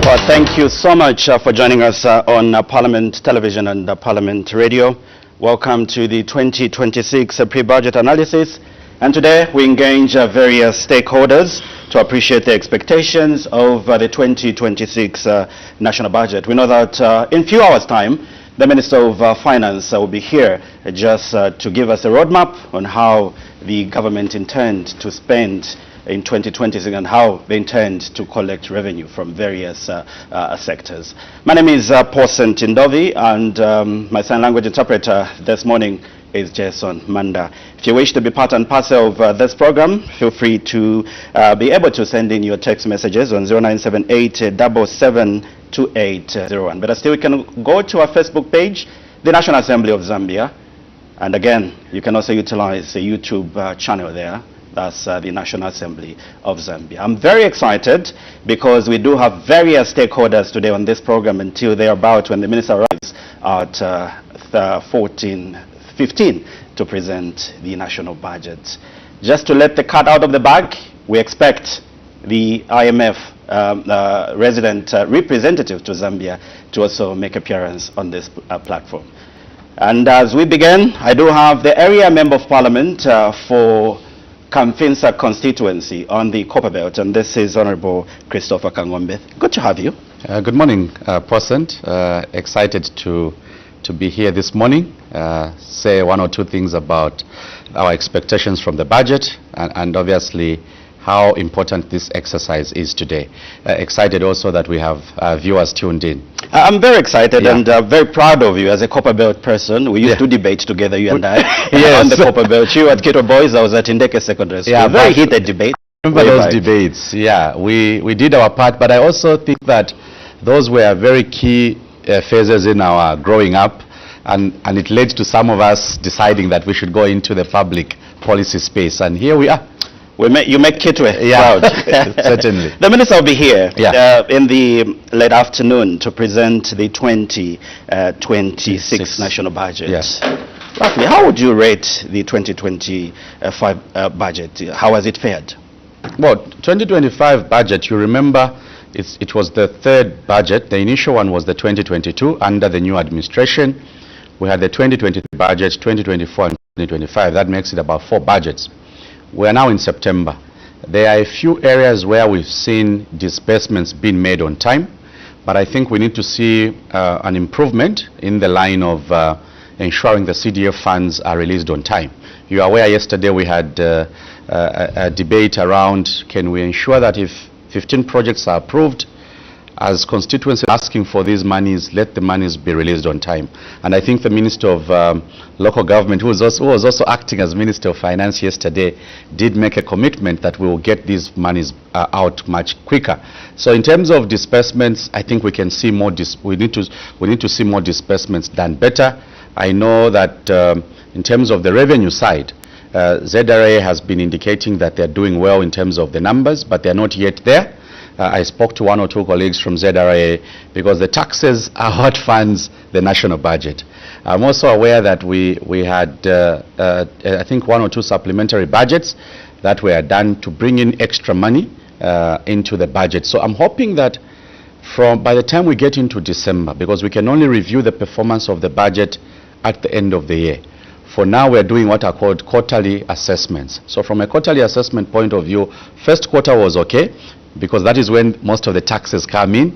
Well, thank you so much for joining us on Parliament Television and Parliament Radio. Welcome to the 2026 pre-budget analysis. And today we engage various stakeholders to appreciate the expectations of the 2026 national budget. We know that in a few hours' time, the Minister of Finance will be here just to give us a roadmap on how the government intends to spend in 2026 and how they intend to collect revenue from various sectors. My name is Paulson Tindovi, and my sign language interpreter this morning is Jason Manda. If you wish to be part and parcel of this program, feel free to be able to send in your text messages on 0978 772801. But still, you can go to our Facebook page, the National Assembly of Zambia, and again, you can also utilize the YouTube channel there. That's the National Assembly of Zambia. I'm very excited because we do have various stakeholders today on this program until they're about when the minister arrives at 14:15 to present the national budget. Just to let the cat out of the bag, we expect the IMF resident representative to Zambia to also make appearance on this platform. And as we begin, I do have the area member of parliament for Kamfinsa constituency on the Copper Belt, and this is Honorable Christopher Kangombe. Good to have you. Good morning, President. Excited to be here this morning. Say one or two things about our expectations from the budget and obviously how important this exercise is today. Excited also that we have viewers tuned in. I'm very excited and very proud of you as a Copper Belt person. We used to debate together, you and I, yes. on the Copper Belt. You at Keto Boys, I was at Indeke Secondary School. Yeah, very heated debate. Remember those debates? Yeah, we did our part, but I also think that those were very key phases in our growing up, and it led to some of us deciding that we should go into the public policy space, and here we are. You make Kitwe proud. Certainly. The minister will be here in the late afternoon to present the 2026 national budget. Yes. Roughly, how would you rate the 2025 budget? How has it fared? Well, 2025 budget, you remember, it was the third budget. The initial one was the 2022 under the new administration. We had the 2023 budget, 2024 and 2025. That makes it about 4 budgets. We are now in September. There are a few areas where we've seen disbursements being made on time, but I think we need to see an improvement in the line of ensuring the CDF funds are released on time. You are aware yesterday we had a debate around can we ensure that if 15 projects are approved, as constituencies asking for these monies, let the monies be released on time. And I think the Minister of Local Government, who was also acting as Minister of Finance yesterday, did make a commitment that we will get these monies out much quicker. So in terms of disbursements, I think we can see more. We need to see more disbursements done better. I know that in terms of the revenue side, ZRA has been indicating that they're doing well in terms of the numbers, but they're not yet there. I spoke to one or two colleagues from ZRA because the taxes are what funds the national budget. I'm also aware that we had, I think, 1 or 2 supplementary budgets that were done to bring in extra money into the budget. So I'm hoping that by the time we get into December, because we can only review the performance of the budget at the end of the year. For now, we're doing what are called quarterly assessments. So from a quarterly assessment point of view, first quarter was okay, because that is when most of the taxes come in.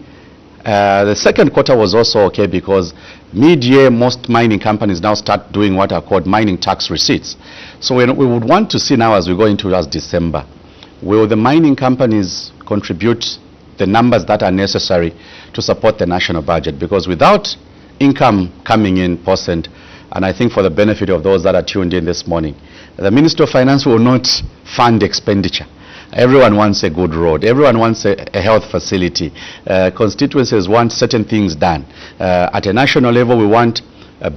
The second quarter was also okay because mid-year most mining companies now start doing what are called mining tax receipts. So we would want to see now as we go into December, will the mining companies contribute the numbers that are necessary to support the national budget? Because without income coming in %, and I think for the benefit of those that are tuned in this morning, the Minister of Finance will not fund expenditure. Everyone wants a good road. Everyone wants a health facility. Constituencies want certain things done. At a national level, we want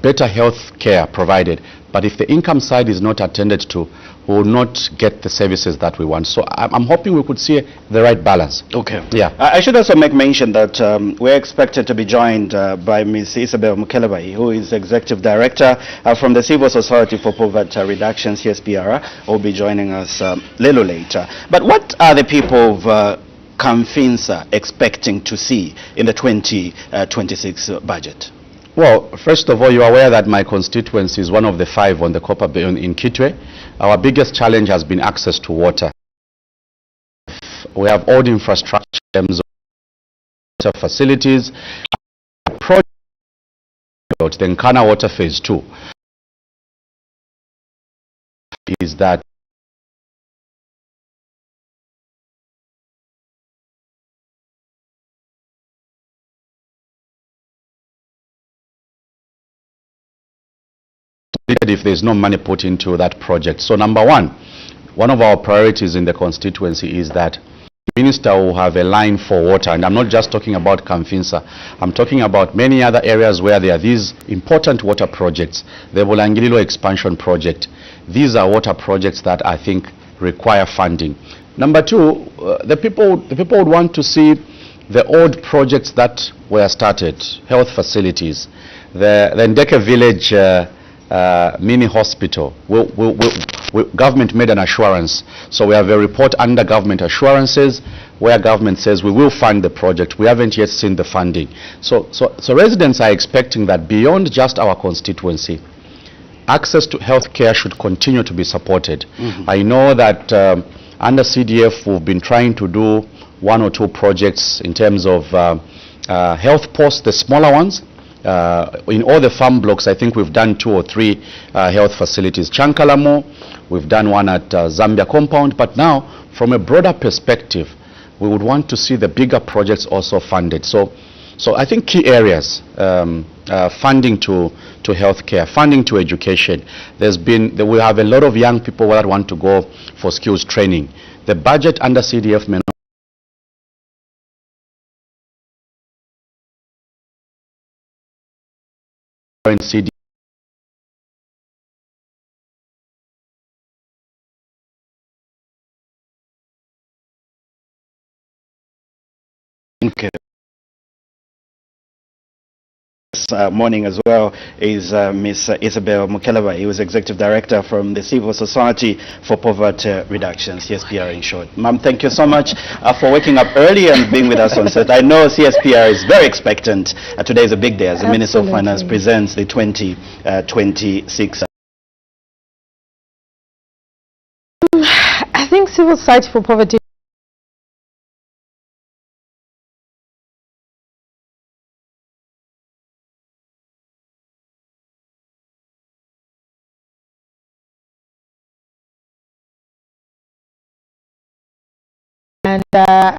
better health care provided. But if the income side is not attended to, we will not get the services that we want. So I'm hoping we could see the right balance. Okay. Yeah. I should also make mention that we're expected to be joined by Ms. Isabel Mukelebai, who is Executive Director from the Civil Society for Poverty Reduction, CSPR, who will be joining us a little later. But what are the people of Kamfinsa expecting to see in the 2026 budget? Well, first of all, you are aware that my constituency is one of the 5 on the Copper Belt in Kitwe. Our biggest challenge has been access to water. We have all the infrastructure in terms of water facilities. Project, the Nkana Water Phase 2, is that if there's no money put into that project. So number one of our priorities in the constituency is that the minister will have a line for water, and I'm not just talking about Kamfinsa, I'm talking about many other areas where there are these important water projects. The Bulangililo expansion project, these are water projects that I think require funding. Number 2, the people would want to see the old projects that were started, health facilities, the Ndeke village mini hospital. Government made an assurance, so we have a report under government assurances where government says we will fund the project. We haven't yet seen the funding. So residents are expecting that beyond just our constituency, access to health care should continue to be supported. I know that under CDF we've been trying to do 1 or 2 projects in terms of health posts, the smaller ones. In all the farm blocks, I think we've done 2 or 3 health facilities. Chankalamo, we've done one at Zambia compound, but now from a broader perspective, we would want to see the bigger projects also funded. So I think key areas, funding to healthcare, funding to education. We have a lot of young people that want to go for skills training. The budget under CDF may not CD. Okay. This morning as well is Ms. Isabel Mukeleva. He was Executive Director from the Civil Society for Poverty Reduction, CSPR in short. Ma'am, thank you so much for waking up early and being with us on set. I know CSPR is very expectant. Today is a big day as the Minister of Finance presents the 2026. I think Civil Society for Poverty and other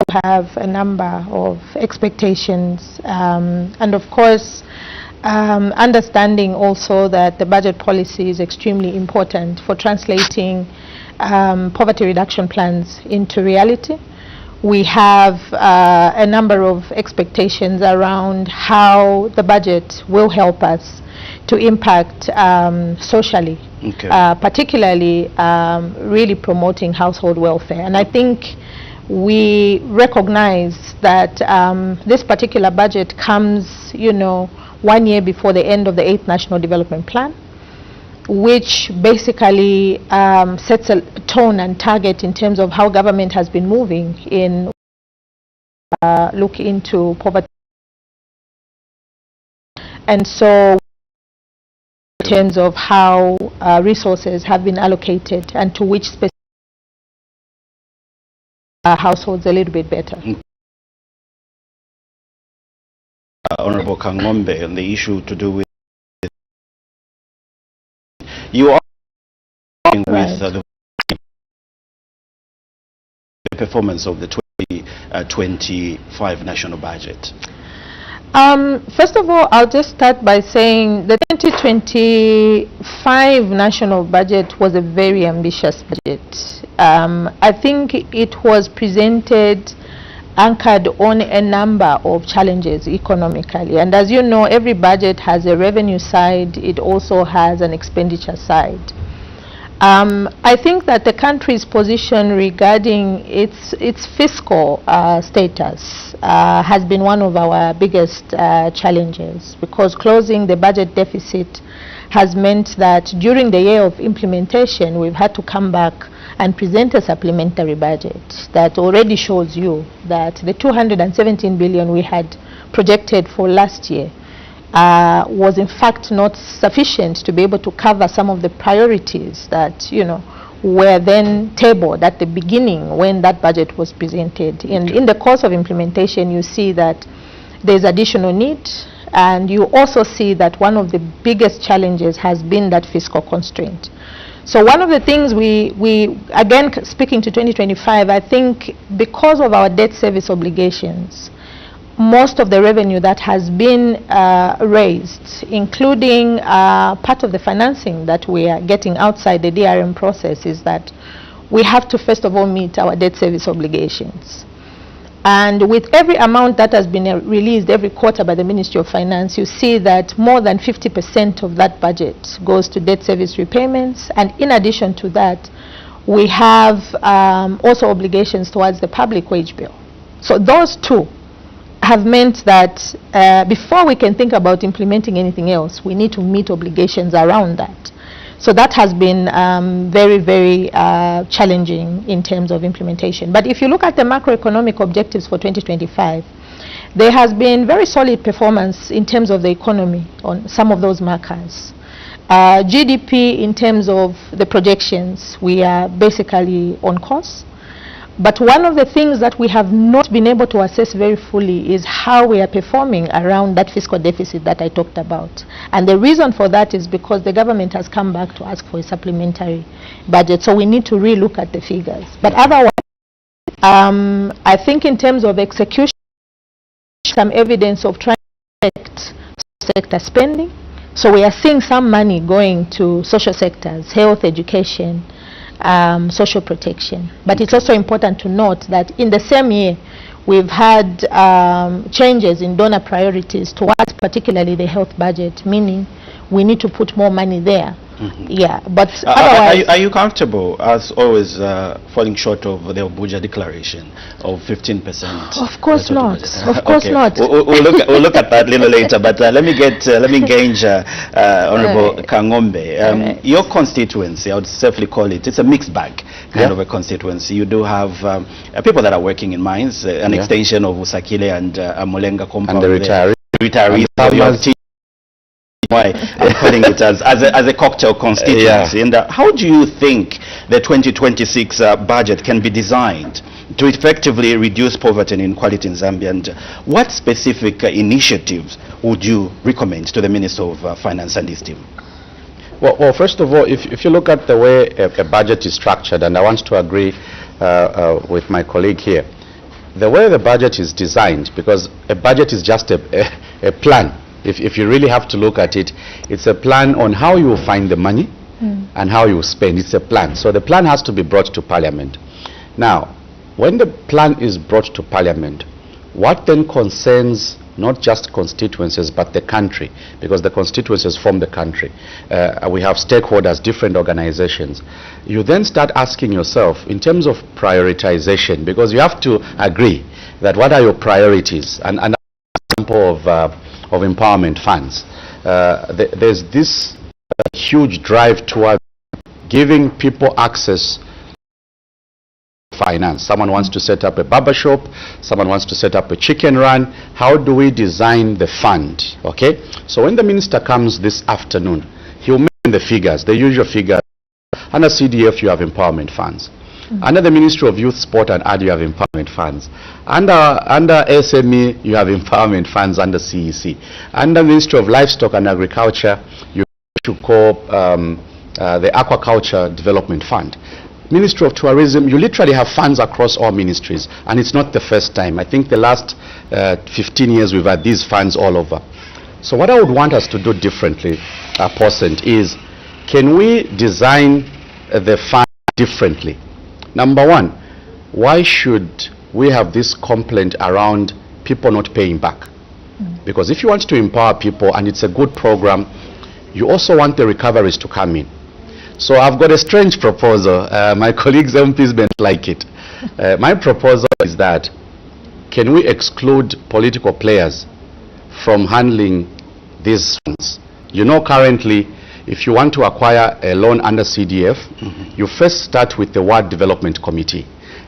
have a number of expectations, and of course understanding also that the budget policy is extremely important for translating poverty reduction plans into reality. We have a number of expectations around how the budget will help us to impact socially, particularly really promoting household welfare. And I think we recognize that this particular budget comes, 1 year before the end of the 8th National Development Plan, which basically sets a tone and target in terms of how government has been moving in look into poverty. And so in terms of how resources have been allocated and to which specific households a little bit better. Honorable Kangombe, on the issue to do with you are with the performance of the 2025 national budget. First of all, I'll just start by saying the 2025 national budget was a very ambitious budget. I think it was presented anchored on a number of challenges economically, and as you know, every budget has a revenue side, it also has an expenditure side. I think that the country's position regarding its fiscal status has been one of our biggest challenges, because closing the budget deficit has meant that during the year of implementation we've had to come back and present a supplementary budget that already shows you that the 217 billion we had projected for last year was in fact not sufficient to be able to cover some of the priorities that, you know, were then tabled at the beginning when that budget was presented. And in the course of implementation, you see that there's additional need, and you also see that one of the biggest challenges has been that fiscal constraint. So one of the things we again, speaking to 2025, I think because of our debt service obligations, most of the revenue that has been raised, including part of the financing that we are getting outside the DRM process, is that we have to first of all meet our debt service obligations. And with every amount that has been released every quarter by the Ministry of Finance, you see that more than 50% of that budget goes to debt service repayments. And in addition to that, we have also obligations towards the public wage bill. So those two have meant that before we can think about implementing anything else, we need to meet obligations around that. So that has been very, very challenging in terms of implementation. But if you look at the macroeconomic objectives for 2025, there has been very solid performance in terms of the economy on some of those markers. GDP, in terms of the projections, we are basically on course. But one of the things that we have not been able to assess very fully is how we are performing around that fiscal deficit that I talked about. And the reason for that is because the government has come back to ask for a supplementary budget. So we need to relook at the figures. But otherwise, I think in terms of execution, some evidence of trying to protect sector spending. So we are seeing some money going to social sectors, health, education, social protection. But it's also important to note that in the same year, we've had changes in donor priorities towards particularly the health budget, meaning we need to put more money there. Yeah, but otherwise... Are you comfortable, as always, falling short of the Abuja declaration of 15%? Of course not. Of course not. We'll look at that a little later, but let me engage Honorable Kangombe. Your constituency, I would safely call it, it's a mixed bag kind of a constituency. You do have people that are working in mines, an extension of Usakile and Molenga compound. And the retirees. Why I'm calling it as a cocktail constituency. And how do you think the 2026 budget can be designed to effectively reduce poverty and inequality in Zambia? And what specific initiatives would you recommend to the Minister of Finance and his team? Well, first of all, if you look at the way a budget is structured, and I want to agree with my colleague here, the way the budget is designed, because a budget is just a plan. If you really have to look at it, it's a plan on how you will find the money and how you will spend. It's a plan. So the plan has to be brought to Parliament. Now, when the plan is brought to Parliament, what then concerns not just constituencies but the country, because the constituencies form the country. We have stakeholders, different organizations. You then start asking yourself in terms of prioritization, because you have to agree that what are your priorities. And an example of empowerment funds. There's this huge drive towards giving people access to finance. Someone wants to set up a barber shop, someone wants to set up a chicken run. How do we design the fund? Okay? So when the minister comes this afternoon, he'll mention the figures, the usual figures. Under CDF, you have empowerment funds. Under the Ministry of Youth, Sport and Art, you have empowerment funds. Under SME, you have empowerment funds under CEC. Under Ministry of Livestock and Agriculture, you should call the Aquaculture Development Fund. Ministry of Tourism, you literally have funds across all ministries, and it's not the first time. I think the last 15 years we've had these funds all over. So what I would want us to do differently, Posent, is can we design the fund differently? Number one, why should we have this complaint around people not paying back? Because if you want to empower people and it's a good program, you also want the recoveries to come in. So I've got a strange proposal. My colleagues MPs may not like it. My proposal is that can we exclude political players from handling these funds? You know, currently if you want to acquire a loan under CDF, you first start with the Ward Development Committee.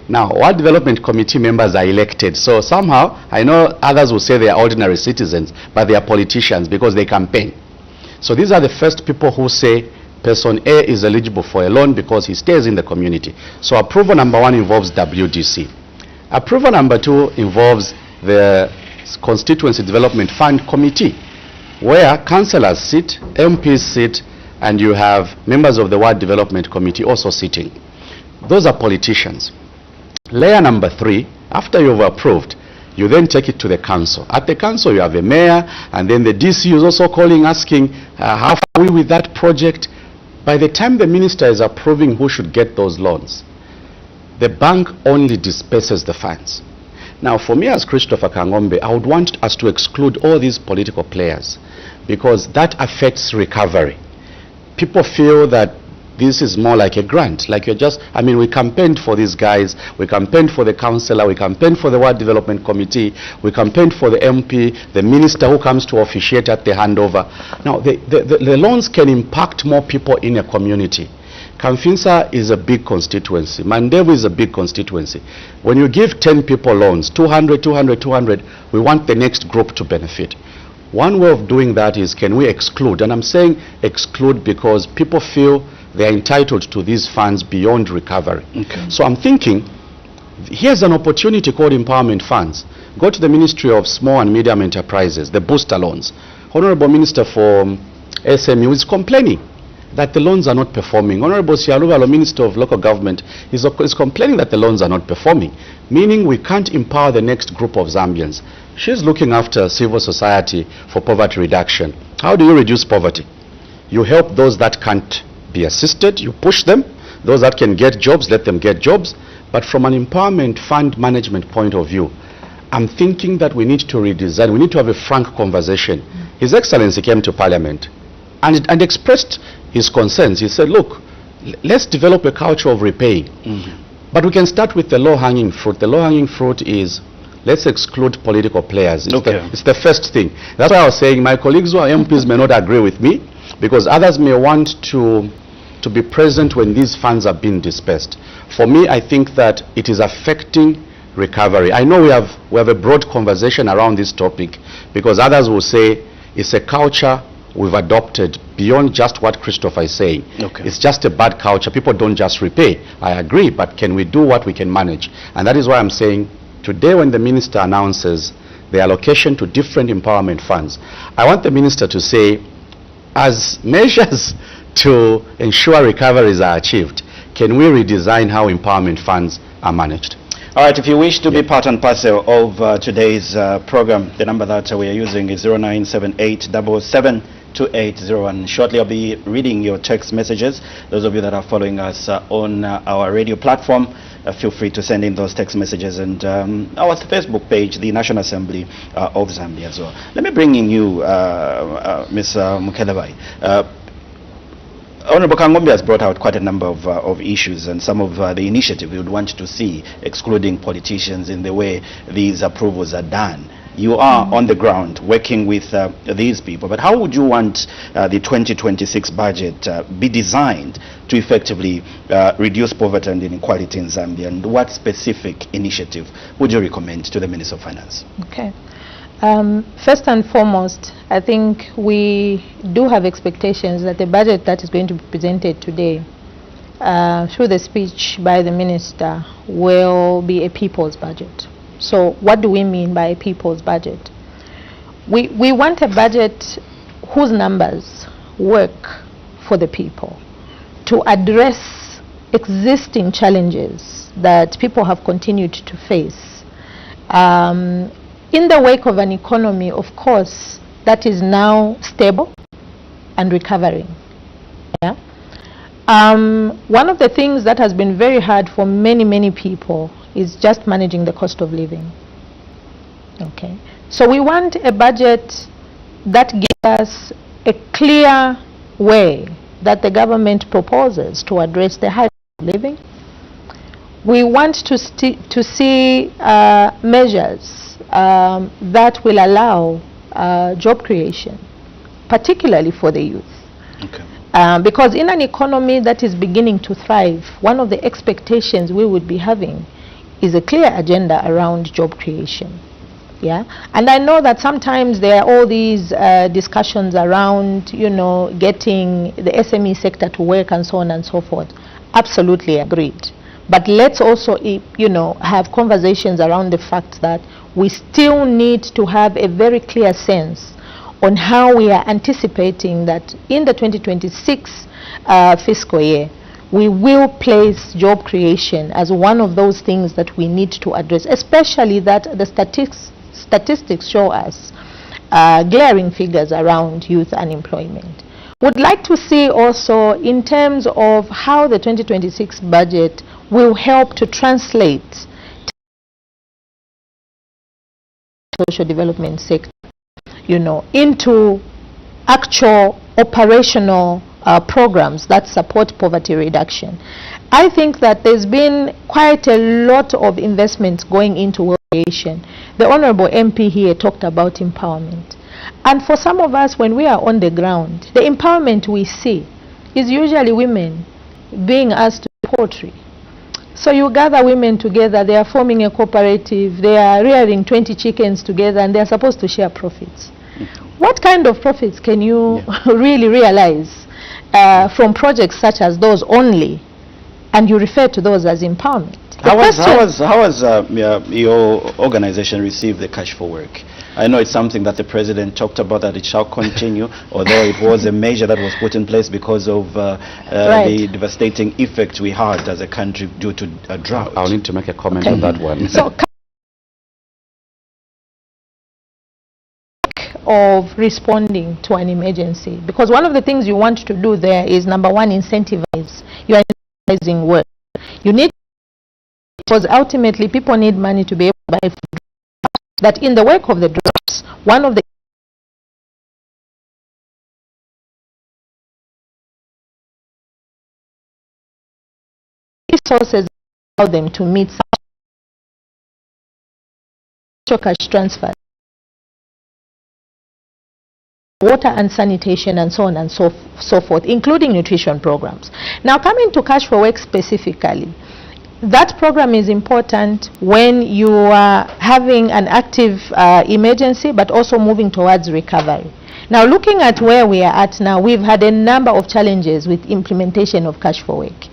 Now, Ward Development Committee members are elected, so somehow, I know others will say they are ordinary citizens, but they are politicians because they campaign. So these are the first people who say person A is eligible for a loan because he stays in the community. So approval number 1 involves WDC. Approval number 2 involves the Constituency Development Fund Committee, where councillors sit, MPs sit, and you have members of the Ward Development Committee also sitting. Those are politicians. Layer number 3, after you've approved, you then take it to the council. At the council, you have a mayor, and then the DC is also calling, asking, how far are we with that project? By the time the minister is approving who should get those loans, the bank only disperses the funds. Now, for me as Christopher Kangombe, I would want us to exclude all these political players because that affects recovery. People feel that this is more like a grant, like you're just, I mean, we campaigned for these guys, we campaigned for the councillor, we campaigned for the Ward Development Committee, we campaigned for the MP, the minister who comes to officiate at the handover. Now, the loans can impact more people in a community. Kamfinsa is a big constituency. Mandevu is a big constituency. When you give 10 people loans, 200, 200, 200, we want the next group to benefit. One way of doing that is, can we exclude? And I'm saying exclude because people feel they are entitled to these funds beyond recovery. Okay. So I'm thinking, here's an opportunity called empowerment funds. Go to the Ministry of Small and Medium Enterprises, the booster loans. Honorable Minister for SMU is complaining that the loans are not performing. Honorable Sialuvalo, Minister of Local Government, is complaining that the loans are not performing, meaning we can't empower the next group of Zambians. She's looking after civil society for poverty reduction. How do you reduce poverty? You help those that can't be assisted, you push them. Those that can get jobs, let them get jobs. But from an empowerment fund management point of view, I'm thinking that we need to redesign, we need to have a frank conversation. His Excellency came to Parliament and expressed his concerns. He said, look, let's develop a culture of repaying. But we can start with the low-hanging fruit. The low-hanging fruit is, let's exclude political players. It's the first thing. That's why I was saying my colleagues who are MPs may not agree with me, because others may want to be present when these funds are being dispersed. For me, I think that it is affecting recovery. I know we have a broad conversation around this topic, because others will say it's a culture we've adopted beyond just what Christopher is saying. It's just a bad culture. People don't just repay. I agree, but can we do what we can manage? And that is why I'm saying today when the minister announces the allocation to different empowerment funds, I want the minister to say, as measures to ensure recoveries are achieved, can we redesign how empowerment funds are managed? All right, if you wish to be part and parcel of today's program, the number that we are using is 0978772801. Shortly I'll be reading your text messages. Those of you that are following us on our radio platform, feel free to send in those text messages, and our Facebook page, the National Assembly of Zambia as well. Let me bring in you, Ms. Mukelebai. Honorable Kangombe has brought out quite a number of issues and some of the initiative we would want to see, excluding politicians in the way these approvals are done. You are on the ground working with these people, but how would you want the 2026 budget be designed to effectively reduce poverty and inequality in Zambia, and what specific initiative would you recommend to the Minister of Finance? Okay. First and foremost, I think we do have expectations that the budget that is going to be presented today through the speech by the minister will be a people's budget. So what do we mean by a people's budget? We want a budget whose numbers work for the people to address existing challenges that people have continued to face. In the wake of an economy, of course, that is now stable and recovering. Yeah? One of the things that has been very hard for many people is just managing the cost of living. Okay. So we want a budget that gives us a clear way that the government proposes to address the high cost of living. We want to see measures that will allow job creation, particularly for the youth. Okay. Because in an economy that is beginning to thrive, one of the expectations we would be having is a clear agenda around job creation. Yeah, and I know that sometimes there are all these discussions around, you know, getting the SME sector to work and so on and so forth. Absolutely agreed. But let's also, you know, have conversations around the fact that we still need to have a very clear sense on how we are anticipating that in the 2026 fiscal year, we will place job creation as one of those things that we need to address, especially that the statistics show us glaring figures around youth unemployment. Would like to see also in terms of how the 2026 budget will help to translate social development sector, you know, into actual operational programs that support poverty reduction. I think that there's been quite a lot of investments going into wealth creation. The Honorable MP here talked about empowerment. And for some of us, when we are on the ground, the empowerment we see is usually women being asked to do poultry. So you gather women together, they are forming a cooperative, they are rearing 20 chickens together, and they are supposed to share profits. What kind of profits can you really realize from projects such as those only, and you refer to those as empowerment? How has your organization received the cash for work? I know it's something that the president talked about, that it shall continue, although it was a measure that was put in place because of the devastating effect we had as a country due to a drought. I'll need to make a comment on that one. So, of responding to an emergency, because one of the things you want to do there is, number one, incentivize. You are incentivizing work. You need, because ultimately people need money to be able to buy food. That in the wake of the droughts, one of the resources allow them to meet such cash transfers, water and sanitation, and so on and so forth, including nutrition programs. Now, coming to cash for work specifically, that program is important when you are having an active emergency, but also moving towards recovery. Now, looking at where we are at now, we've had a number of challenges with implementation of cash for work.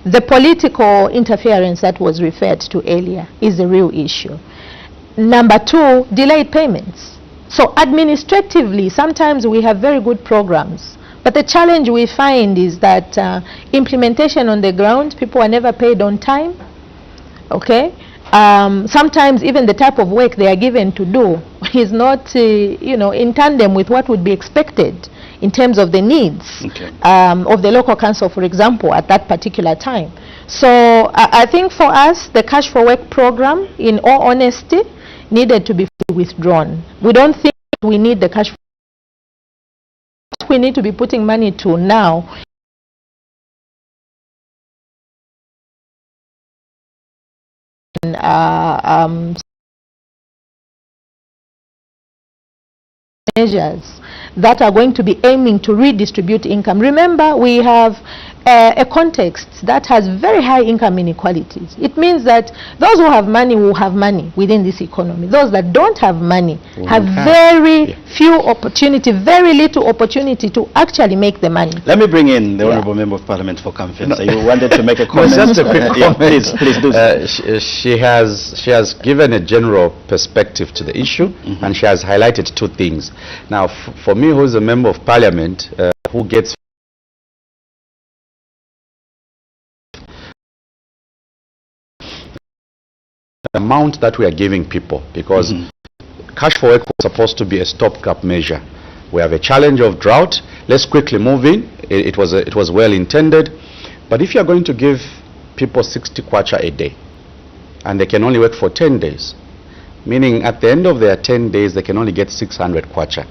The political interference that was referred to earlier is a real issue. Number two, delayed payments. So administratively, sometimes we have very good programs, but the challenge we find is that implementation on the ground, people are never paid on time. Okay, sometimes even the type of work they are given to do is not, you know, in tandem with what would be expected in terms of the needs of the local council, for example, at that particular time. So I think for us, the cash for work program, in all honesty, needed to be withdrawn. We don't think we need the cash for work. We need to be putting money to now measures that are going to be aiming to redistribute income. Remember, we have a context that has very high income inequalities. It means that those who have money will have money within this economy. Those that don't have money have very few opportunity, very little opportunity to actually make the money. Let me bring in the Honourable Member of Parliament for Kamfensa. You wanted to make a comment? No, just a quick comment. Please do so. She has given a general perspective to the issue, and she has highlighted two things. Now, for me, who's a Member of Parliament, who gets the amount that we are giving people, because cash for work was supposed to be a stopgap measure. We have a challenge of drought. Let's quickly move in. It was well intended, but if you are going to give people 60 kwacha a day, and they can only work for 10 days, meaning at the end of their 10 days they can only get 600 kwacha,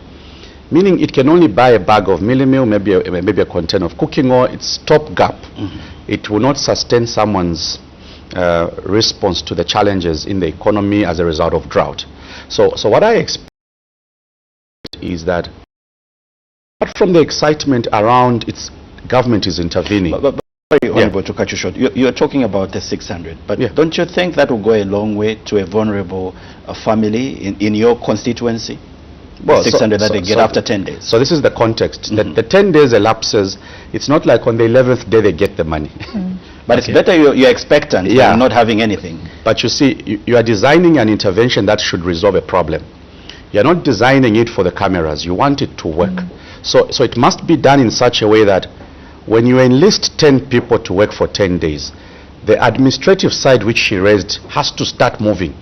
meaning it can only buy a bag of mealie meal, maybe a container of cooking oil. It's stopgap. It will not sustain someone's response to the challenges in the economy as a result of drought. So what I expect is that, apart from the excitement around its government is intervening. But sorry, Honorable, to cut you short, you're talking about the 600, but don't you think that will go a long way to a vulnerable family in your constituency? Well, 600 that they get after 10 days. So this is the context. The 10 days elapses. It's not like on the 11th day they get the money. But it's better you're expectant than not having anything. But you see, you are designing an intervention that should resolve a problem. You're not designing it for the cameras. You want it to work. So it must be done in such a way that when you enlist 10 people to work for 10 days, the administrative side which she raised has to start moving.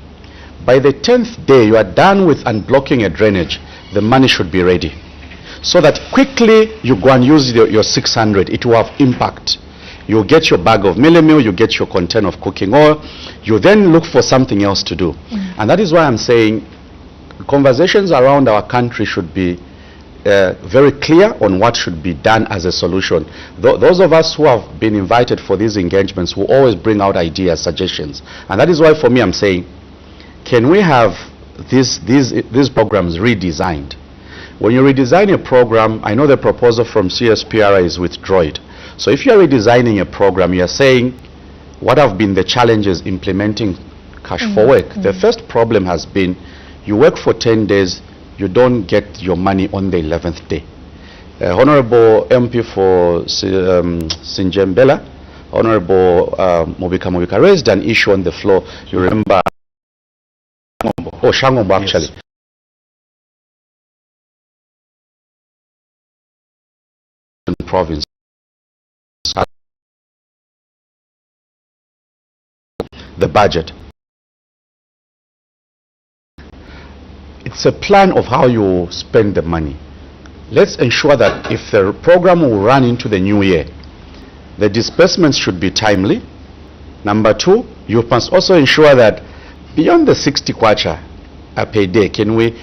By the 10th day, you are done with unblocking a drainage. The money should be ready. So that quickly you go and use your 600. It will have impact. You get your bag of mealie meal, you get your container of cooking oil. You then look for something else to do. And that is why I'm saying conversations around our country should be very clear on what should be done as a solution. Those of us who have been invited for these engagements will always bring out ideas, suggestions. And that is why for me I'm saying, can we have these programs redesigned? When you redesign a program, I know the proposal from CSPRA is withdrawn. So if you are redesigning a program, you are saying, what have been the challenges implementing cash for work? The first problem has been, you work for 10 days, you don't get your money on the 11th day. Honorable MP for Sinjembela, Honorable Mobika raised an issue on the floor. You remember? Oh, Shangombo, actually. Yes. Province. The budget. It's a plan of how you spend the money. Let's ensure that if the program will run into the new year, the disbursements should be timely. Number two, you must also ensure that beyond the 60 kwacha per day, can we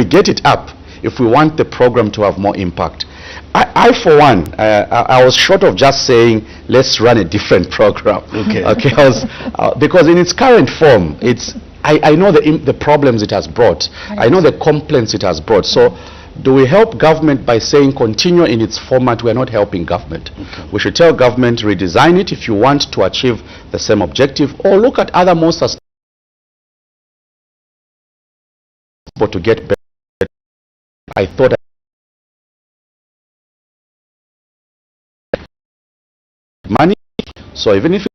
get it up if we want the program to have more impact? I for one, I was short of just saying, let's run a different program. Okay. Because in its current form, I know the problems it has brought. I know the complaints it has brought. So do we help government by saying continue in its format? We're not helping government. We should tell government, redesign it if you want to achieve the same objective, or look at other more sustainable to get better. I thought money, so even if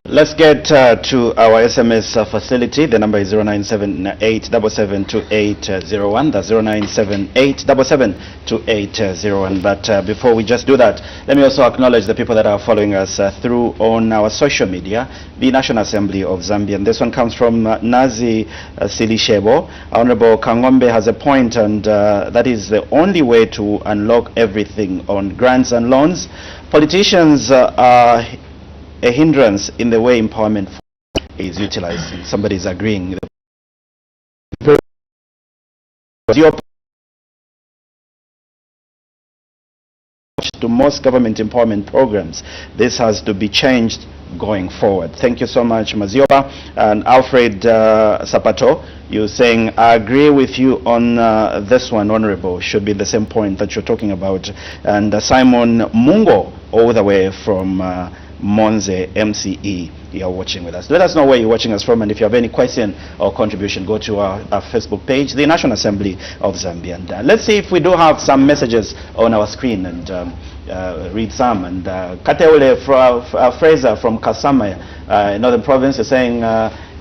let's get to our SMS facility. The number is 0978772801. That's 0978772801. But before we just do that, let me also acknowledge the people that are following us through on our social media, the National Assembly of Zambia. And this one comes from Nazi Silishebo. Honorable Kangombe has a point, and that is the only way to unlock everything on grants and loans. Politicians are a hindrance in the way empowerment is utilized. Somebody is agreeing. To most government empowerment programs, this has to be changed going forward. Thank you so much, Mazioba. And Alfred Sapato, you're saying, I agree with you on this one, Honorable. Should be the same point that you're talking about. And Simon Mungo, all the way from Monze MCE, you're watching with us. Let us know where you're watching us from, and if you have any question or contribution, go to our Facebook page, the National Assembly of Zambia. And let's see if we do have some messages on our screen, and read some. And Kateule Fraser from Kasama, Northern Province, is saying,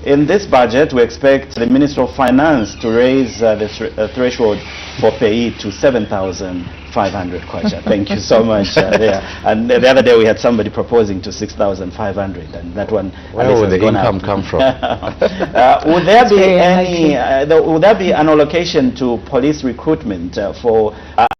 in this budget, we expect the Minister of Finance to raise the threshold for payee to 7,500 kwacha. Thank you so much. And the other day we had somebody proposing to 6,500, and that one. Where will the income come from? Would there be would there be an allocation to police recruitment for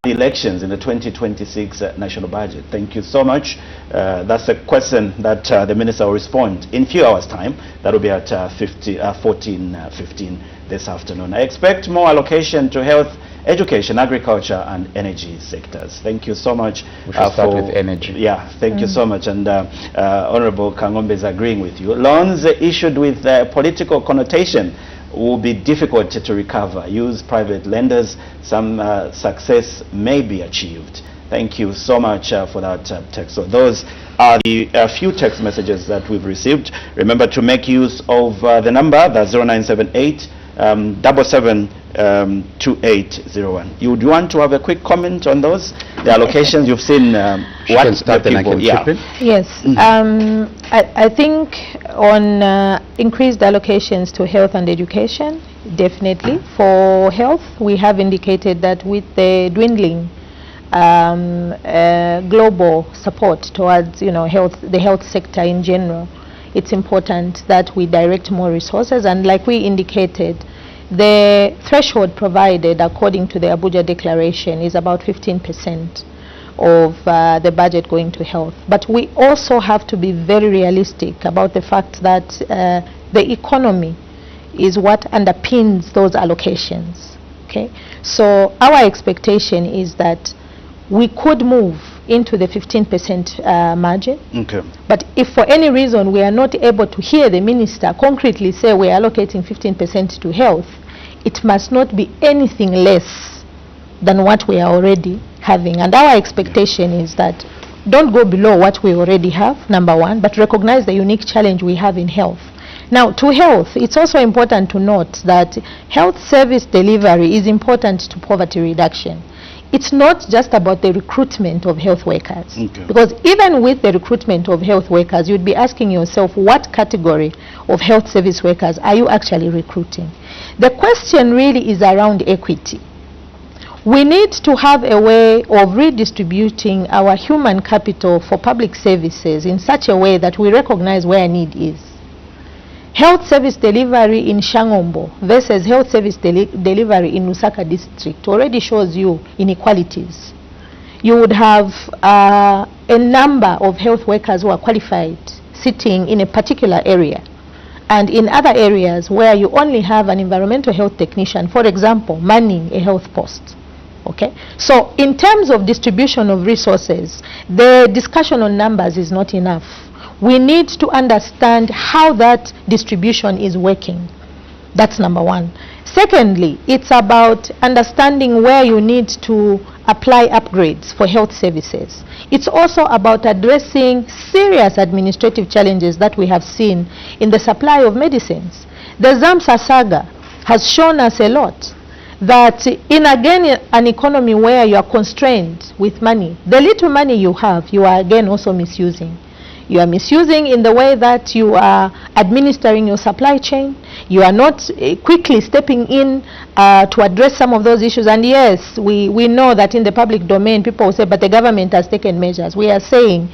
the elections in the 2026 national budget? Thank you so much. That's a question that the minister will respond in a few hours' time. That will be at 14:15 this afternoon. I expect more allocation to health, education, agriculture, and energy sectors. Thank you so much. We should start with energy. Yeah, thank you so much. And Honorable Kangombe is agreeing with you. Loans issued with political connotation will be difficult to recover. Use private lenders. Some success may be achieved. Thank you so much for that text. So those are the few text messages that we've received. Remember to make use of the number, that's 0978 2801. You would want to have a quick comment on those? The allocations you've seen. What can start the people, Yes. I think on increased allocations to health and education, definitely. For health, we have indicated that with the dwindling global support towards the health sector in general, it's important that we direct more resources, and like we indicated, the threshold provided according to the Abuja Declaration is about 15% of the budget going to health. But we also have to be very realistic about the fact that the economy is what underpins those allocations. Okay, so our expectation is that we could move into the 15% margin. Okay. But if for any reason we are not able to hear the minister concretely say we are allocating 15% to health, it must not be anything less than what we are already having. And our expectation is that don't go below what we already have, number one, but recognize the unique challenge we have in health. Now, to health, it's also important to note that health service delivery is important to poverty reduction. It's not just about the recruitment of health workers. Okay. Because even with the recruitment of health workers, you'd be asking yourself, what category of health service workers are you actually recruiting? The question really is around equity. We need to have a way of redistributing our human capital for public services in such a way that we recognize where need is. Health service delivery in Shangombo versus health service delivery in Lusaka district already shows you inequalities. You would have a number of health workers who are qualified sitting in a particular area, and in other areas where you only have an environmental health technician, for example, manning a health post. Okay, so in terms of distribution of resources, the discussion on numbers is not enough. We need to understand how that distribution is working. That's number one. Secondly, it's about understanding where you need to apply upgrades for health services. It's also about addressing serious administrative challenges that we have seen in the supply of medicines. The Zamsa saga has shown us a lot that in again an economy where you are constrained with money, the little money you have, you are again also misusing. You are misusing in the way that you are administering your supply chain. You are not quickly stepping in to address some of those issues. And yes, we know that in the public domain, people will say, but the government has taken measures. We are saying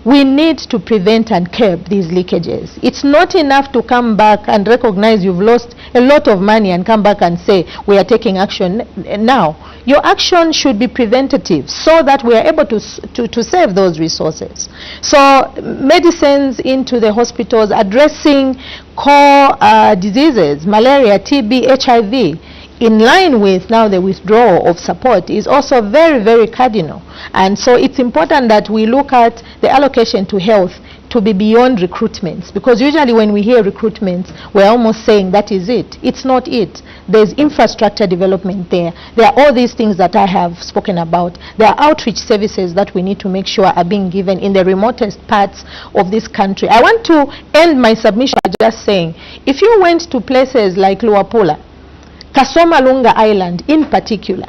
we need to prevent and curb these leakages. It's not enough to come back and recognize you've lost a lot of money and come back and say we are taking action now. Your action should be preventative so that we are able to save those resources. So medicines into the hospitals, addressing core diseases, malaria, TB, HIV, in line with now the withdrawal of support is also very, very cardinal. And so it's important that we look at the allocation to health to be beyond recruitments, because usually when we hear recruitments, we're almost saying that is it. It's not it. There's infrastructure development there. There are all these things that I have spoken about. There are outreach services that we need to make sure are being given in the remotest parts of this country. I want to end my submission by just saying, if you went to places like Luapula, Kasoma Lunga Island in particular,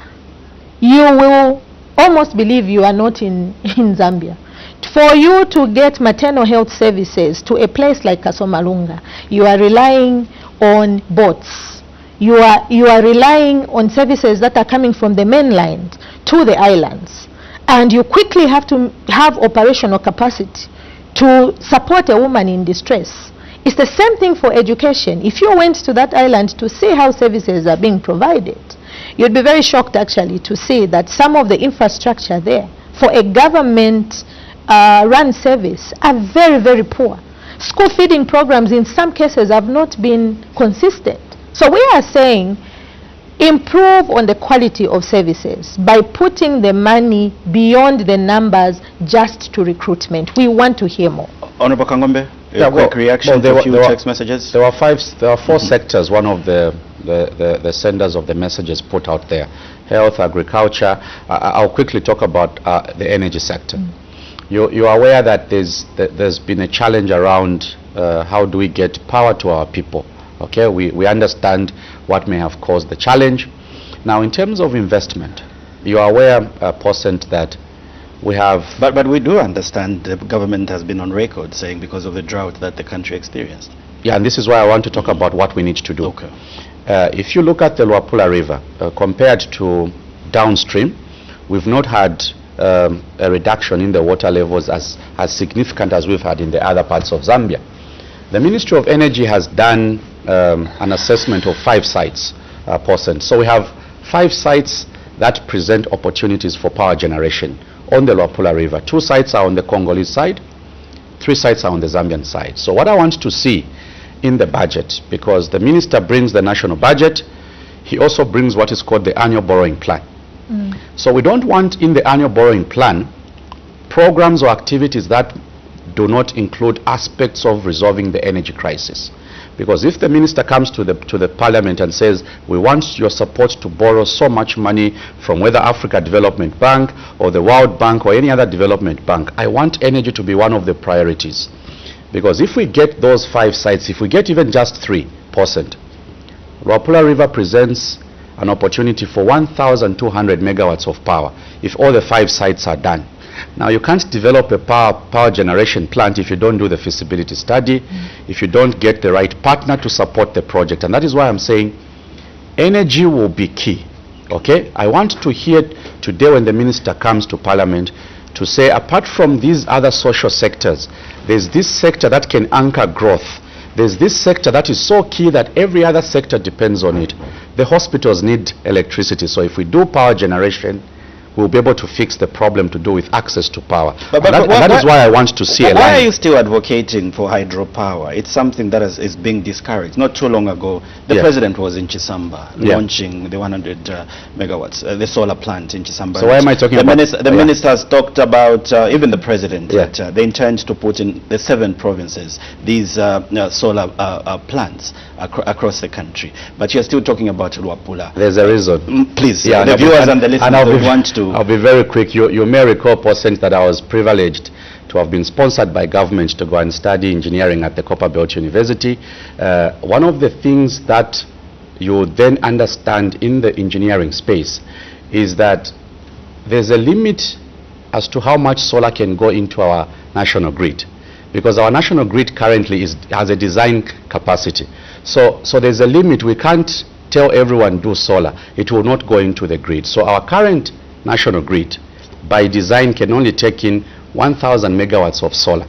you will almost believe you are not in Zambia. For you to get maternal health services to a place like Kasoma Lunga, you are relying on boats. You are relying on services that are coming from the mainland to the islands. And you quickly have to have operational capacity to support a woman in distress. It's the same thing for education. If you went to that island to see how services are being provided, you'd be very shocked actually to see that some of the infrastructure there for a government run service are very, very poor. School feeding programs in some cases have not been consistent. So we are saying improve on the quality of services by putting the money beyond the numbers just to recruitment. We want to hear more. Honorable Kangombe. a quick reaction to a few text messages? There were four sectors. One of the senders of the messages put out there: health, agriculture. I'll quickly talk about the energy sector. You are aware that there's been a challenge around how do we get power to our people. Okay, we understand what may have caused the challenge. Now, in terms of investment, you are aware, Posent, that we have... But we do understand the government has been on record saying because of the drought that the country experienced. Yeah, and this is why I want to talk about what we need to do. Okay. If you look at the Luapula River, compared to downstream, we've not had a reduction in the water levels as significant as we've had in the other parts of Zambia. The Ministry of Energy has done an assessment of 5 sites, Posent. So we have 5 sites that present opportunities for power generation on the Luapula River. 2 sites are on the Congolese side, 3 sites are on the Zambian side. So what I want to see in the budget, because the minister brings the national budget, he also brings what is called the annual borrowing plan. So we don't want in the annual borrowing plan programs or activities that do not include aspects of resolving the energy crisis. Because if the minister comes to the parliament and says, we want your support to borrow so much money from whether Africa Development Bank or the World Bank or any other development bank, I want energy to be one of the priorities. Because if we get those 5 sites, if we get even just 3%, Luapula River presents an opportunity for 1,200 megawatts of power if all the 5 sites are done. Now, you can't develop a power generation plant if you don't do the feasibility study, if you don't get the right partner to support the project. And that is why I'm saying energy will be key. Okay? I want to hear today when the minister comes to parliament to say, apart from these other social sectors, there's this sector that can anchor growth. There's this sector that is so key that every other sector depends on it. The hospitals need electricity. So if we do power generation, we'll be able to fix the problem to do with access to power. But that is why I want to see a line. Why are you still advocating for hydropower? It's something that is being discouraged. Not too long ago, the president was in Chisamba launching the 100 megawatts, the solar plant in Chisamba. So why am I talking about? The minister has talked about, even the president, that they intend to put in the 7 provinces these solar plants across the country. But you're still talking about Luapula. There's a reason. Please, the viewers and the listeners want to... I'll be very quick. You may recall, Posent, that I was privileged to have been sponsored by government to go and study engineering at the Copperbelt University. One of the things that you then understand in the engineering space is that there's a limit as to how much solar can go into our national grid, because our national grid currently has a design capacity. So there's a limit. We can't tell everyone do solar. It will not go into the grid. So our current national grid by design can only take in 1,000 megawatts of solar.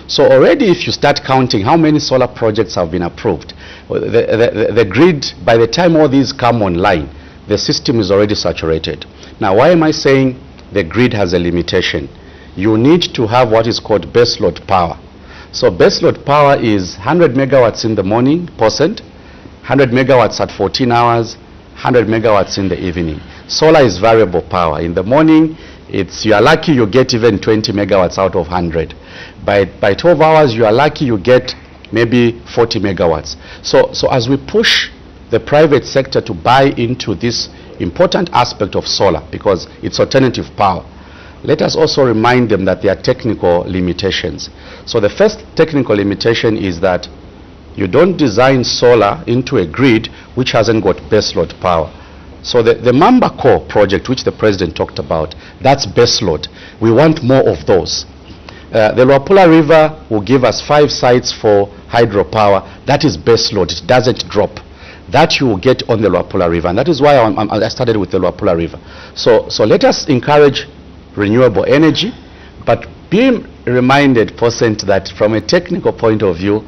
So already if you start counting how many solar projects have been approved, the grid, by the time all these come online, the system is already saturated. Now, why am I saying the grid has a limitation? You need to have what is called baseload power. So baseload power is 100 megawatts in the morning, 100 megawatts at 14 hours, 100 megawatts in the evening. Solar is variable power. In the morning, you are lucky you get even 20 megawatts out of 100. By 12 hours, you are lucky you get maybe 40 megawatts. So as we push the private sector to buy into this important aspect of solar, because it's alternative power, let us also remind them that there are technical limitations. So the first technical limitation is that you don't design solar into a grid which hasn't got baseload power. So the Mamba Core project, which the president talked about, that's baseload. We want more of those. The Luapula River will give us 5 sites for hydropower. That is baseload. It doesn't drop. That you will get on the Luapula River. And that is why I started with the Luapula River. So let us encourage renewable energy, but be reminded, Posent, that from a technical point of view,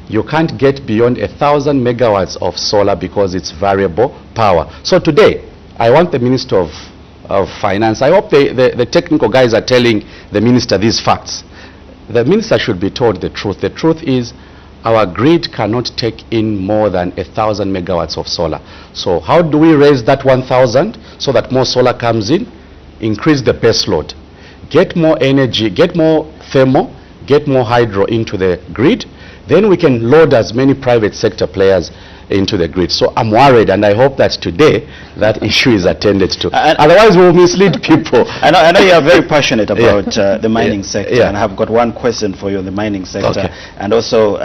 you can't get beyond 1,000 megawatts of solar because it's variable power. So today, I want the Minister of Finance, I hope the technical guys are telling the Minister these facts. The Minister should be told the truth. The truth is our grid cannot take in more than 1,000 megawatts of solar. So how do we raise that 1,000 so that more solar comes in? Increase the base load. Get more energy, get more thermal, get more hydro into the grid, then we can load as many private sector players into the grid. So I'm worried, and I hope that today that issue is attended to. Otherwise, we'll mislead people. I know you are very passionate about the mining sector, and I have got one question for you on the mining sector, and also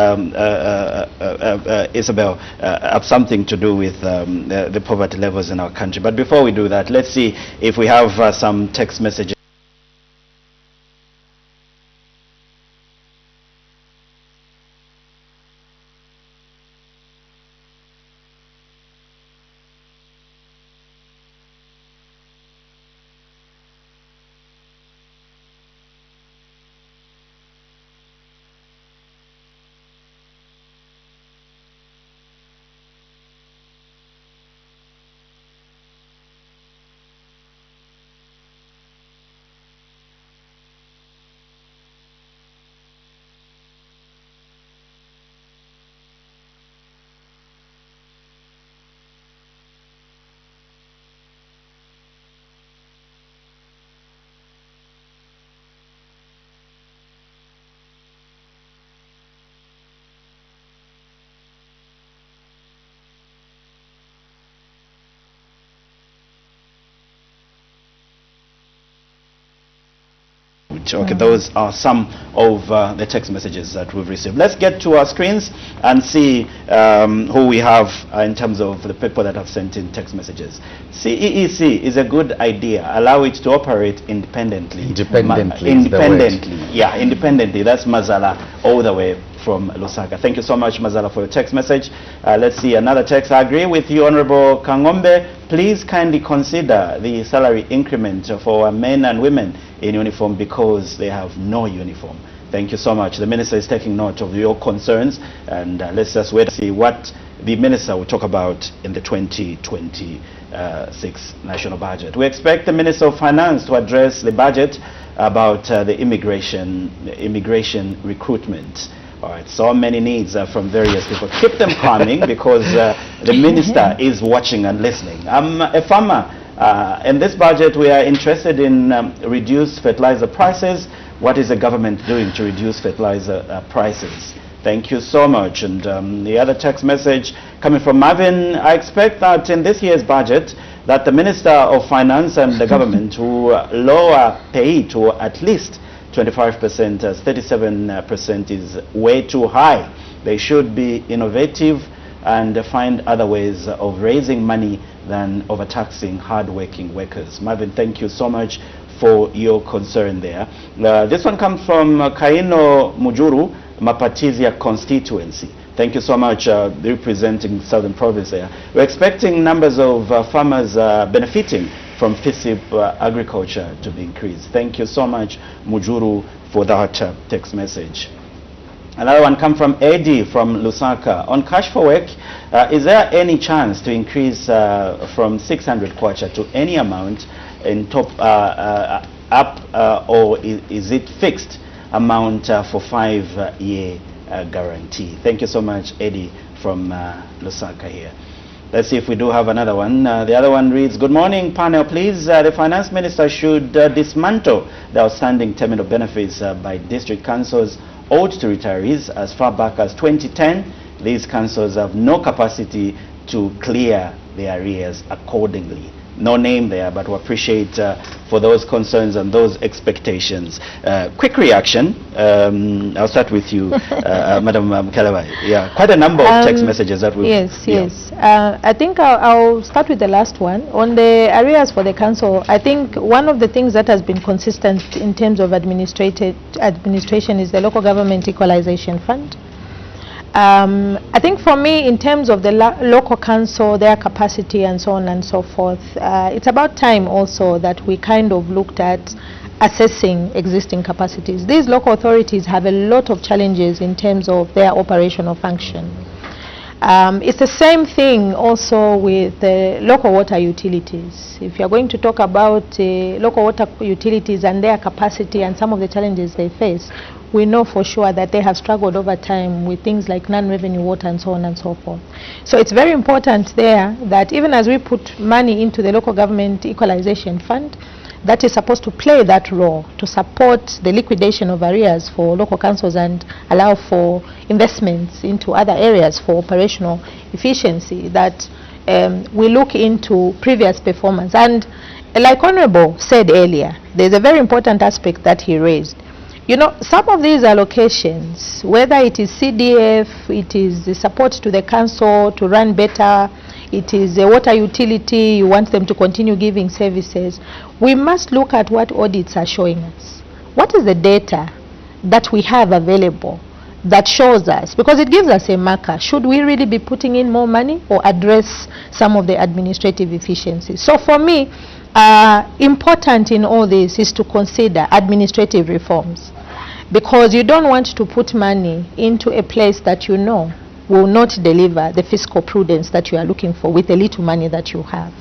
Isabel, have something to do with the poverty levels in our country. But before we do that, let's see if we have some text messages. Okay, those are some of the text messages that we've received. Let's get to our screens and see who we have in terms of the people that have sent in text messages. CEEC is a good idea. Allow it to operate independently. Independently. Yeah, independently. That's Mazala all the way from Lusaka. Thank you so much, Mazala, for your text message. Let's see another text. I agree with you, Honorable Kangombe. Please kindly consider the salary increment for men and women in uniform because they have no uniform. Thank you so much. The Minister is taking note of your concerns, and let's just wait to see what the Minister will talk about in the 2026 national budget. We expect the Minister of Finance to address the budget about the immigration recruitment. All right, so many needs from various people. Keep them coming because the Minister is watching and listening. I'm a farmer. In this budget, we are interested in reduced fertilizer prices. What is the government doing to reduce fertilizer prices? Thank you so much. And the other text message coming from Marvin, I expect that in this year's budget, that the Minister of Finance and the government will lower pay to at least 25%, as 37% is way too high. They should be innovative and find other ways of raising money than overtaxing hard-working workers. Marvin, thank you so much for your concern there. This one comes from Kaino Mujuru, Mapatizia constituency. Thank you so much, representing Southern Province there. We're expecting numbers of farmers benefiting from FISIP agriculture to be increased. Thank you so much, Mujuru, for that text message. Another one comes from Eddie from Lusaka. On cash for work, is there any chance to increase from 600 kwacha to any amount in top up, or is it fixed amount for 5-year guarantee? Thank you so much, Eddie from Lusaka here. Let's see if we do have another one. The other one reads, good morning, panel. Please, the Finance Minister should dismantle the outstanding terminal benefits by district councils owed to retirees as far back as 2010. These councils have no capacity to clear their arrears accordingly. No name there, but we appreciate for those concerns and those expectations. Quick reaction. I'll start with you, Madam Kalawai. Yeah, quite a number of text messages that we. Yes. I think I'll start with the last one on the arrears for the council. I think one of the things that has been consistent in terms of administration is the local government equalization fund. I think for me, in terms of the local council, their capacity and so on and so forth, it's about time also that we kind of looked at assessing existing capacities. These local authorities have a lot of challenges in terms of their operational function. It's the same thing also with the local water utilities. If you're going to talk about local water utilities and their capacity and some of the challenges they face, we know for sure that they have struggled over time with things like non-revenue water and so on and so forth. So it's very important there that even as we put money into the local government equalization fund, that is supposed to play that role to support the liquidation of arrears for local councils and allow for investments into other areas for operational efficiency, that we look into previous performance. And like Honorable said earlier, there's a very important aspect that he raised. You know, some of these allocations, whether it is CDF, it is the support to the council to run better, it is a water utility, you want them to continue giving services, we must look at what audits are showing us. What is the data that we have available that shows us, because it gives us a marker, should we really be putting in more money or address some of the administrative efficiencies? So for me, important in all this is to consider administrative reforms, because you don't want to put money into a place that you know will not deliver the fiscal prudence that you are looking for with the little money that you have.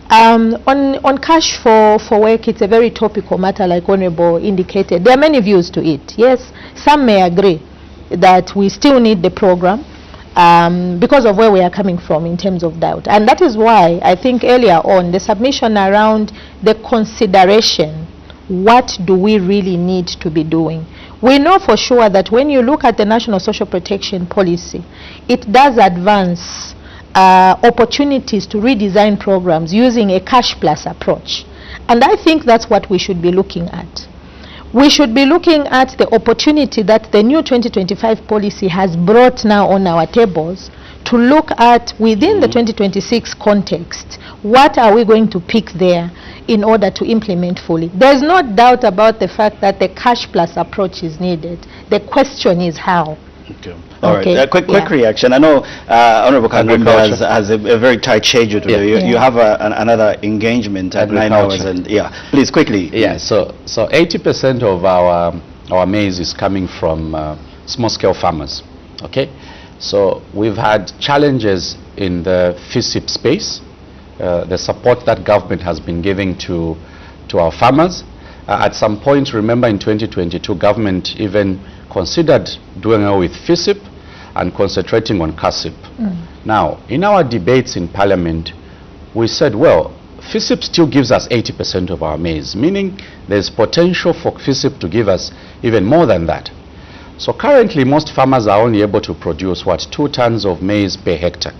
On cash for work, it's a very topical matter, like Honorable indicated. There are many views to it. Yes, some may agree that we still need the program because of where we are coming from in terms of doubt. And that is why I think earlier on, the submission around the consideration, what do we really need to be doing? We know for sure that when you look at the National Social Protection Policy, it does advance opportunities to redesign programs using a cash plus approach. And I think that's what we should be looking at. We should be looking at the opportunity that the new 2025 policy has brought now on our tables to look at, within the 2026 context, what are we going to pick there in order to implement fully. There's no doubt about the fact that the cash plus approach is needed. The question is how. Okay. All right. Quick reaction. I know Honorable Kangwembe has a very tight schedule today. You have another engagement at 9 hours, and please quickly. Yeah. So 80% of our maize is coming from small-scale farmers. Okay. So we've had challenges in the FISIP space. The support that government has been giving to our farmers. At some point, remember in 2022, government even considered doing away with FISIP and concentrating on CASIP. Now, in our debates in Parliament, we said, well, FISIP still gives us 80% of our maize, meaning there's potential for FISIP to give us even more than that. So currently, most farmers are only able to produce, 2 tons of maize per hectare.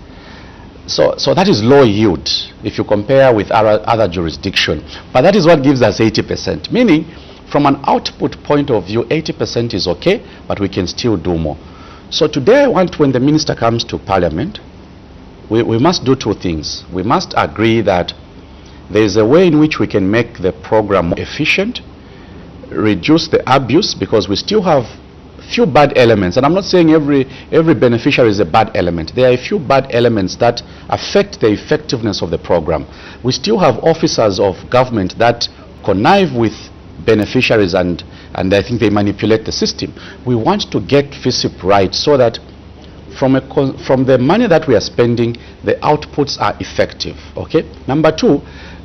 So that is low yield if you compare with other jurisdictions. But that is what gives us 80%, meaning from an output point of view, 80% is okay, but we can still do more. So today I want, when the minister comes to Parliament, we must do 2 things. We must agree that there is a way in which we can make the program more efficient, reduce the abuse, because we still have few bad elements, and I'm not saying every beneficiary is a bad element. There are a few bad elements that affect the effectiveness of the program. We still have officers of government that connive with beneficiaries, and I think they manipulate the system. We want to get FISIP right so that from the money that we are spending, the outputs are effective. Okay. Number 2,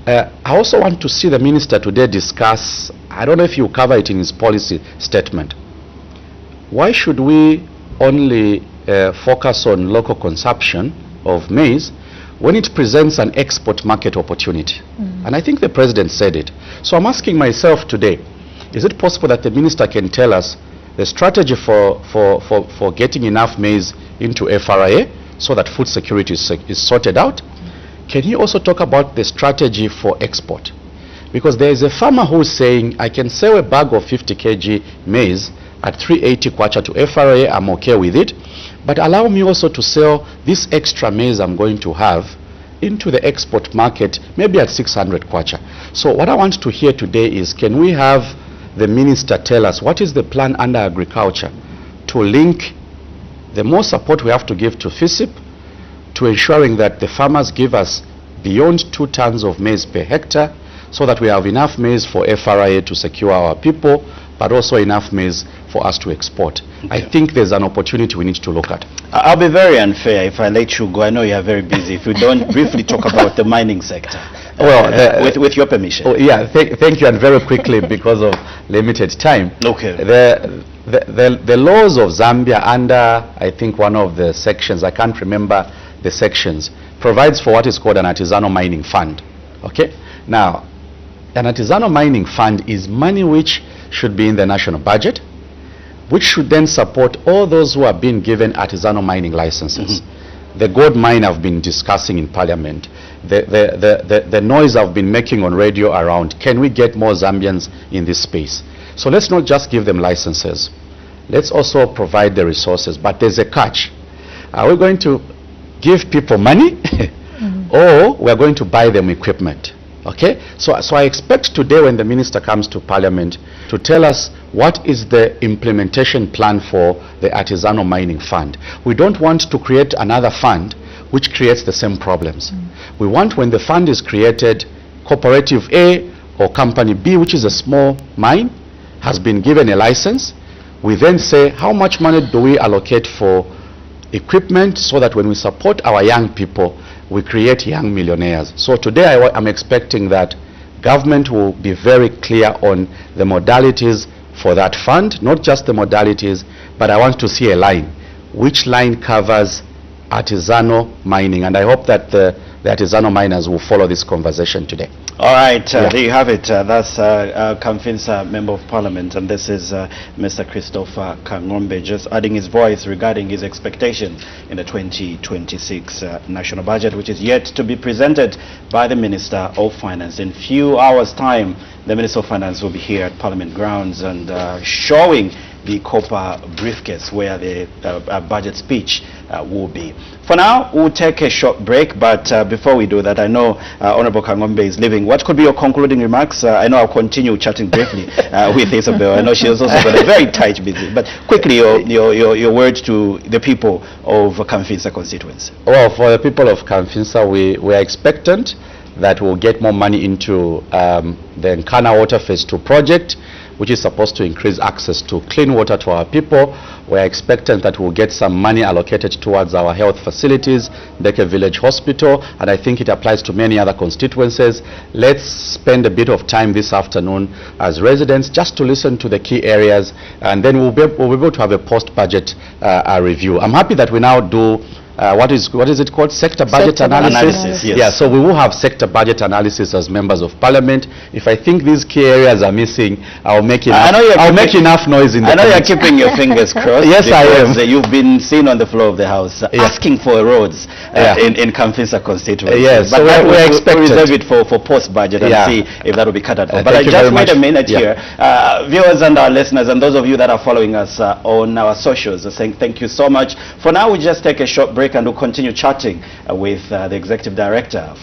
I also want to see the minister today discuss, I don't know if you cover it in his policy statement, why should we only focus on local consumption of maize when it presents an export market opportunity? And I think the president said it. So I'm asking myself today, is it possible that the minister can tell us the strategy for getting enough maize into FRA so that food security is sorted out? Can he also talk about the strategy for export? Because there is a farmer who is saying, I can sell a bag of 50 kg maize at 380 kwacha to FRA, I'm okay with it, but allow me also to sell this extra maize I'm going to have into the export market, maybe at 600 kwacha. So what I want to hear today is, can we have the minister tell us what is the plan under agriculture to link the more support we have to give to FISIP to ensuring that the farmers give us beyond 2 tons of maize per hectare, so that we have enough maize for FRA to secure our people, but also enough maize for us to export. I think there's an opportunity we need to look at. I'll be very unfair if I let you go. I know you are very busy. If you don't briefly talk about the mining sector, with your permission. Oh, yeah, thank you, and very quickly because of limited time. Okay. The laws of Zambia, under I think one of the sections, I can't remember the sections, provides for what is called an artisanal mining fund. Okay. Now, an artisanal mining fund is money which should be in the national budget, which should then support all those who are being given artisanal mining licenses. The gold mine I've been discussing in Parliament, the noise I've been making on radio around, can we get more Zambians in this space? So let's not just give them licenses. Let's also provide the resources. But there's a catch. Are we going to give people money or we're going to buy them equipment? Okay? So I expect today when the minister comes to Parliament to tell us what is the implementation plan for the artisanal mining fund. We don't want to create another fund which creates the same problems. We want, when the fund is created, cooperative A or company B, which is a small mine, has been given a license. We then say, how much money do we allocate for equipment so that when we support our young people, we create young millionaires? So today I'm expecting that government will be very clear on the modalities for that fund, not just the modalities, but I want to see a line. Which line covers artisanal mining? And I hope that the artisanal miners will follow this conversation today. All right, there you have it. That's Kamfinsa Member of Parliament, and this is Mr. Christopher Kangombe just adding his voice regarding his expectations in the 2026 national budget, which is yet to be presented by the Minister of Finance. In few hours' time, the Minister of Finance will be here at Parliament grounds and showing the copper briefcase where the budget speech will be. For now, we'll take a short break, but before we do that, I know Honorable Kangombe is leaving. What could be your concluding remarks? I know I'll continue chatting briefly with Isabel. I know she has also got a very tight busy. But quickly, your words to the people of Kamfinsa constituency. Well, for the people of Kamfinsa, we are expectant that we'll get more money into the Nkana Water Phase 2 project, which is supposed to increase access to clean water to our people. We're expectant that we'll get some money allocated towards our health facilities, Beke Village Hospital, and I think it applies to many other constituencies. Let's spend a bit of time this afternoon as residents just to listen to the key areas, and then we'll be able to have a post-budget review. I'm happy that we now do what is it called? Sector budget analysis? Yes. Yeah, so we will have sector budget analysis as members of Parliament. If I think these key areas are missing, I'll make enough noise in the I know you're keeping your fingers crossed. Yes, I am. You've been seen on the floor of the House asking for roads in Kamfinsa constituency. Yes, but so we're expecting to reserve it for post-budget and see if that will be cut out. But I just wait a minute here. Viewers and our listeners and those of you that are following us on our socials are saying thank you so much. For now, we just take a short break and we'll continue chatting with the Executive Director